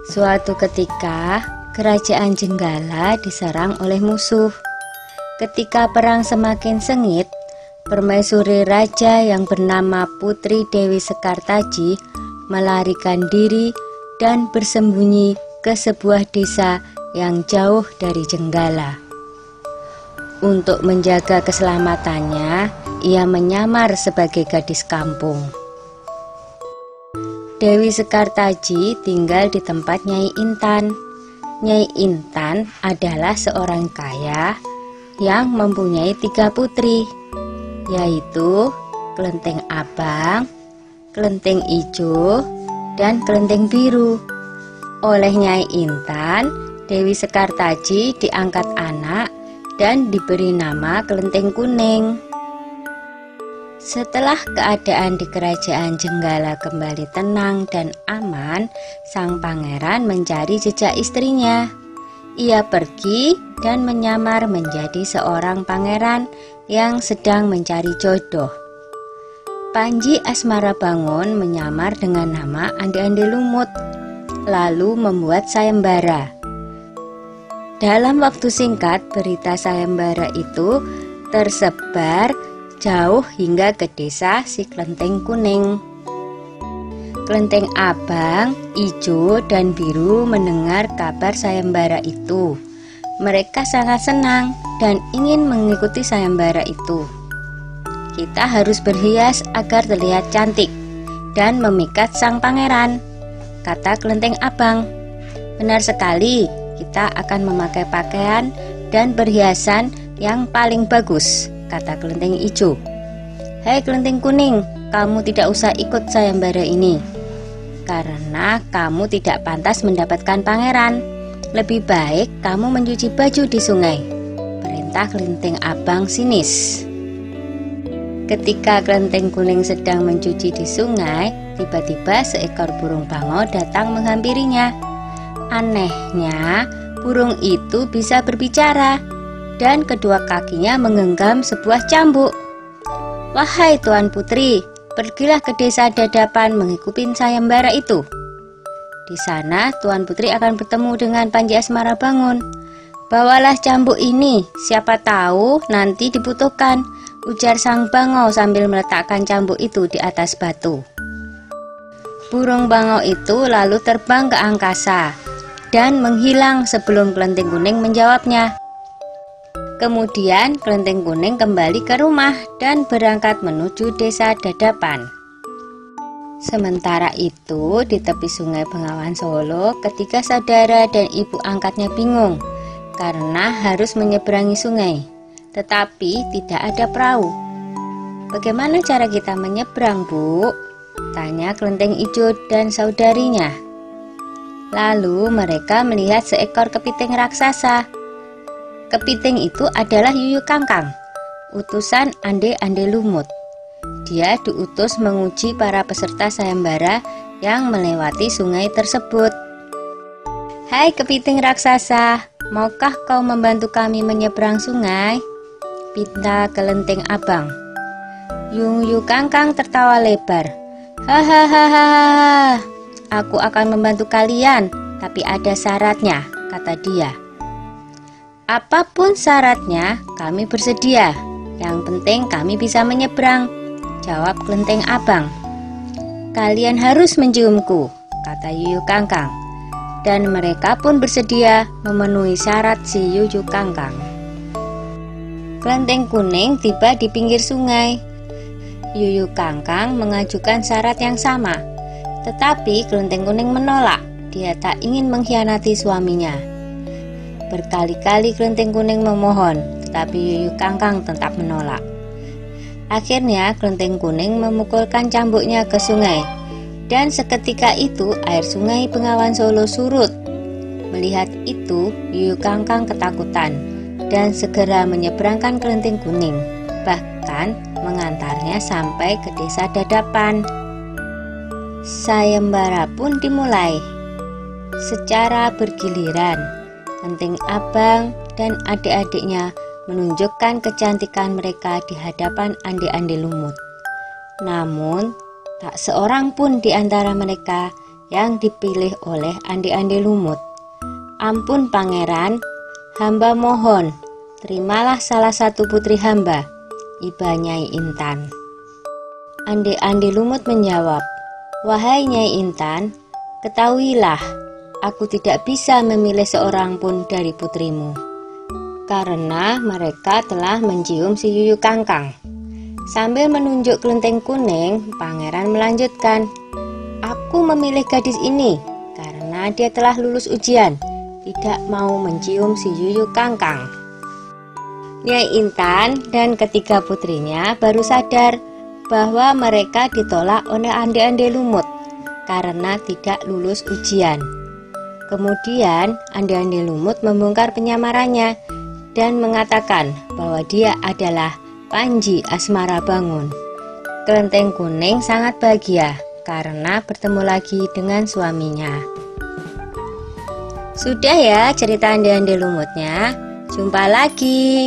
Suatu ketika, kerajaan Jenggala diserang oleh musuh. Ketika perang semakin sengit, permaisuri raja yang bernama Putri Dewi Sekartaji melarikan diri dan bersembunyi ke sebuah desa yang jauh dari Jenggala. Untuk menjaga keselamatannya, ia menyamar sebagai gadis kampung. Dewi Sekartaji tinggal di tempat Nyai Intan. Nyai Intan adalah seorang kaya yang mempunyai 3 putri, yaitu Kelenteng Abang, Kelenteng Ijo, dan Kelenteng Biru. Oleh Nyai Intan, Dewi Sekartaji diangkat anak dan diberi nama Kelenteng Kuning. Setelah keadaan di kerajaan Jenggala kembali tenang dan aman, sang pangeran mencari jejak istrinya. Ia pergi dan menyamar menjadi seorang pangeran yang sedang mencari jodoh. Panji Asmarabangun menyamar dengan nama Ande-Ande Lumut, lalu membuat sayembara. Dalam waktu singkat, berita sayembara itu tersebar jauh hingga ke desa si Kelenteng Kuning. Kelenteng Abang, Ijo, dan Biru mendengar kabar sayembara itu. Mereka sangat senang dan ingin mengikuti sayembara itu. Kita harus berhias agar terlihat cantik dan memikat sang pangeran, kata Kelenteng Abang. Benar sekali, kita akan memakai pakaian dan perhiasan yang paling bagus, kata Kelenteng Ijo. Hei Kelenteng Kuning, kamu tidak usah ikut sayembara ini, karena kamu tidak pantas mendapatkan pangeran. Lebih baik kamu mencuci baju di sungai, perintah Kelenteng Abang sinis. Ketika Kelenteng Kuning sedang mencuci di sungai, tiba-tiba seekor burung bangau datang menghampirinya. Anehnya, burung itu bisa berbicara dan kedua kakinya menggenggam sebuah cambuk. Wahai Tuan Putri, pergilah ke desa Dadapan mengikuti sayembara itu. Di sana Tuan Putri akan bertemu dengan Panji Asmarabangun. Bawalah cambuk ini, siapa tahu nanti dibutuhkan, ujar sang bangau sambil meletakkan cambuk itu di atas batu. Burung bangau itu lalu terbang ke angkasa dan menghilang sebelum Kelenteng Kuning menjawabnya. Kemudian Kelenteng Kuning kembali ke rumah dan berangkat menuju desa Dadapan. Sementara itu, di tepi sungai Bengawan Solo, ketiga saudara dan ibu angkatnya bingung karena harus menyeberangi sungai, tetapi tidak ada perahu. Bagaimana cara kita menyeberang, Bu? Tanya Kelenteng Ijo dan saudarinya. Lalu mereka melihat seekor kepiting raksasa. Kepiting itu adalah Yuyu Kangkang, utusan Ande-Ande Lumut. Dia diutus menguji para peserta sayembara yang melewati sungai tersebut. Hai kepiting raksasa, maukah kau membantu kami menyeberang sungai? Pinta Kelenteng Abang. Yuyu Kangkang tertawa lebar. Hahaha, aku akan membantu kalian, tapi ada syaratnya, kata dia. Apapun syaratnya, kami bersedia. Yang penting kami bisa menyeberang, jawab Kelenteng Abang. Kalian harus menciumku, kata Yuyu Kangkang. Dan mereka pun bersedia memenuhi syarat si Yuyu Kangkang. Kelenteng Kuning tiba di pinggir sungai. Yuyu Kangkang mengajukan syarat yang sama, tetapi Kelenteng Kuning menolak. Dia tak ingin mengkhianati suaminya. Berkali-kali Kelenteng Kuning memohon, tetapi Yuyu Kangkang tetap menolak. Akhirnya Kelenteng Kuning memukulkan cambuknya ke sungai, dan seketika itu air sungai Bengawan Solo surut. Melihat itu, Yuyu Kangkang ketakutan dan segera menyeberangkan Kelenteng Kuning, bahkan mengantarnya sampai ke desa Dadapan. Sayembara pun dimulai. Secara bergiliran, Kelenteng Abang dan adik-adiknya menunjukkan kecantikan mereka di hadapan Ande-Ande Lumut. Namun, tak seorang pun di antara mereka yang dipilih oleh Ande-Ande Lumut. "Ampun pangeran, hamba mohon, terimalah salah satu putri hamba," iba Nyai Intan. Ande-Ande Lumut menjawab, "Wahai Nyai Intan, ketahuilah, aku tidak bisa memilih seorang pun dari putrimu, karena mereka telah mencium si Yuyu Kangkang." Sambil menunjuk kelenteng kuning, pangeran melanjutkan, "Aku memilih gadis ini karena dia telah lulus ujian, tidak mau mencium si Yuyu Kangkang." Nyai Intan dan ketiga putrinya baru sadar bahwa mereka ditolak oleh Ande-Ande Lumut karena tidak lulus ujian. Kemudian Ande-Ande Lumut membongkar penyamarannya dan mengatakan bahwa dia adalah Panji Asmara Bangun. Kelenteng kuning sangat bahagia karena bertemu lagi dengan suaminya. Sudah ya cerita Ande-Ande Lumutnya. Jumpa lagi.